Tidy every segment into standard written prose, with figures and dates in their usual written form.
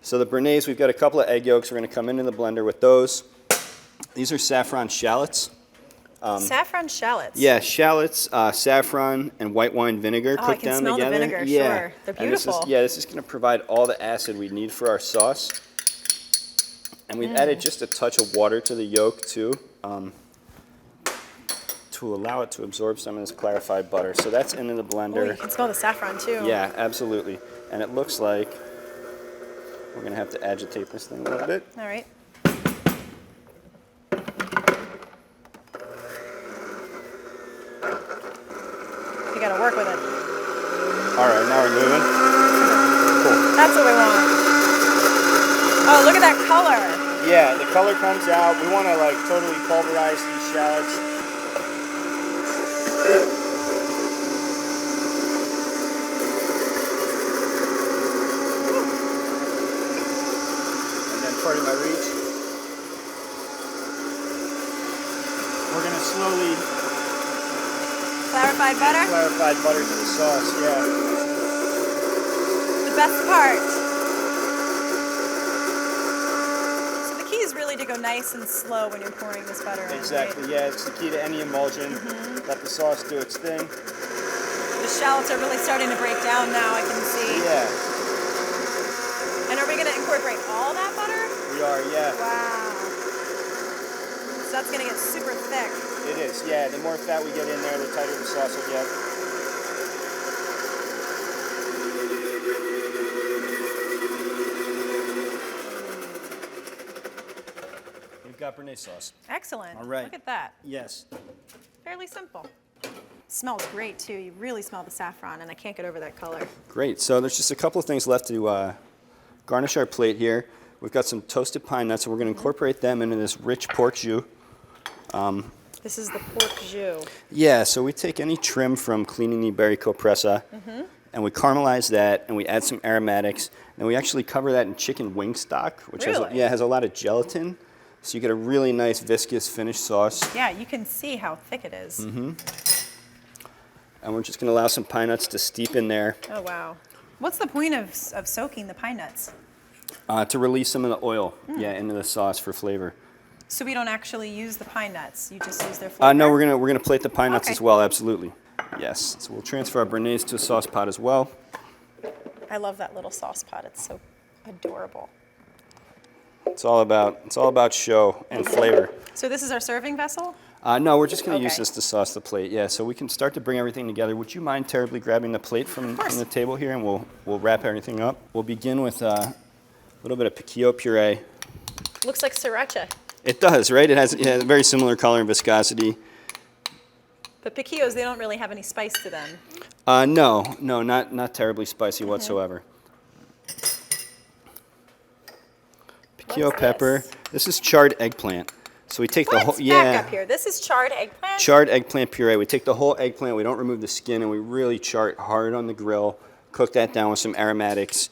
So the béarnaise, we've got a couple of egg yolks. We're going to come into the blender with those. These are saffron shallots. Saffron shallots? Yeah, shallots, saffron, and white wine vinegar cooked down together. I can smell the vinegar, yeah. sure. They're beautiful. This is going to provide all the acid we need for our sauce. And we've added just a touch of water to the yolk, too, to allow it to absorb some of this clarified butter. So that's into the blender. Oh, you can smell the saffron, too. Yeah, absolutely. And it looks like we're going to have to agitate this thing a little bit. All right. You got to work with it. All right, now we're moving. Cool. That's what we want. Oh, look at that color. Yeah, the color comes out. We want to like totally pulverize these shallots. And then pardon my reach. We're going to slowly Clarified butter? clarified butter to the sauce, yeah. The best part. So the key is really to go nice and slow when you're pouring this butter in. Exactly, Right? yeah, it's the key to any emulsion. Let the sauce do its thing. The shallots are really starting to break down now, I can see. Yeah, And are we going to incorporate all that butter? we are, yeah. Wow. So that's going to get super thick. It is, yeah. The more fat we get in there, the tighter the sauce will get. We've got béarnaise sauce. Excellent. All right. Look at that. Yes. Fairly simple. Smells great, too. You really smell the saffron, and I can't get over that color. Great. So there's just a couple of things left to garnish our plate here. We've got some toasted pine nuts, and we're going to incorporate them into this rich pork jus. This is the pork jus. Yeah, so we take any trim from cleaning the Iberico pressa, and we caramelize that, and we add some aromatics, and we actually cover that in chicken wing stock, which Really? has a lot of gelatin, so you get a really nice viscous finished sauce. Yeah, you can see how thick it is. And we're just going to allow some pine nuts to steep in there Oh, wow. What's the point of soaking the pine nuts? to release some of the oil, into the sauce for flavor. So we don't actually use the pine nuts. You just use their flavor? No, we're gonna plate the pine nuts Okay. as well. Absolutely. Yes. So we'll transfer our béarnaise to a sauce pot as well. I love that little sauce pot. It's so adorable. It's all about show and flavor. So this is our serving vessel? No, we're just going to use Okay. this to sauce the plate. Yeah, so we can start to bring everything together. Would you mind terribly grabbing the plate from the table here, and we'll wrap everything up. We'll begin with a little bit of Piquillo Puree. Looks like sriracha. It does, right? It has a very similar color and viscosity. But piquillos, they don't really have any spice to them. No, not terribly spicy whatsoever. Piquillo What's pepper. This is charred eggplant. So we take the whole Back up here. This is charred eggplant? charred eggplant puree. We take the whole eggplant. We don't remove the skin, and we really char it hard on the grill. Cook that down with some aromatics.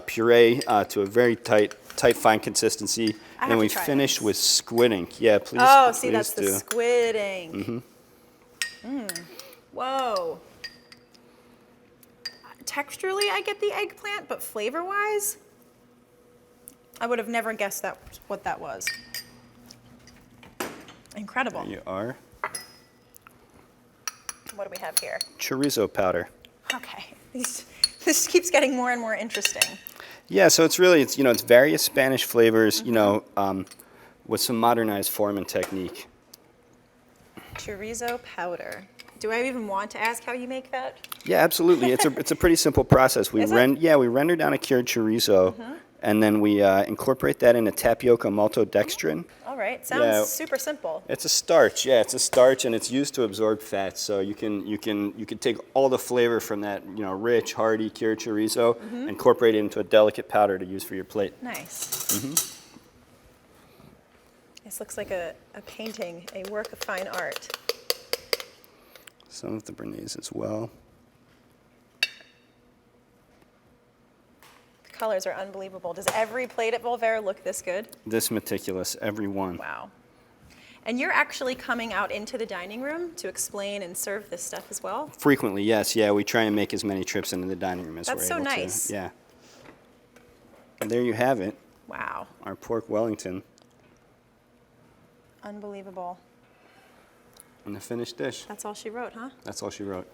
Puree to a very tight, fine consistency. And then we finish with squid ink. Yeah, please. Oh, see, please that's the do. squid ink. Whoa. Texturally, I get the eggplant, but flavor-wise, I would have never guessed what that was. Incredible. There you are. What do we have here? Chorizo powder. Okay. This keeps getting more and more interesting. Yeah, so it's various Spanish flavors, with some modernized form and technique. Chorizo powder. Do I even want to ask how you make that? Yeah, absolutely. It's a pretty simple process. We Is it? we render down a cured chorizo, and then we incorporate that into tapioca maltodextrin. All right. Sounds super simple. It's a starch. Yeah, it's a starch, and it's used to absorb fat. So you can take all the flavor from that, rich, hearty cured chorizo, incorporate it into a delicate powder to use for your plate. Nice. This looks like a painting, a work of fine art. Some of the béarnaise as well. The colors are unbelievable. Does every plate at Volvera look this good? This meticulous, every one. Wow. And you're actually coming out into the dining room to explain and serve this stuff as well? Frequently, yes. Yeah, we try and make as many trips into the dining room as That's we're so able nice. to. Yeah. And there you have it, Wow. our pork Wellington Unbelievable. in the finished dish. That's all she wrote, huh? That's all she wrote.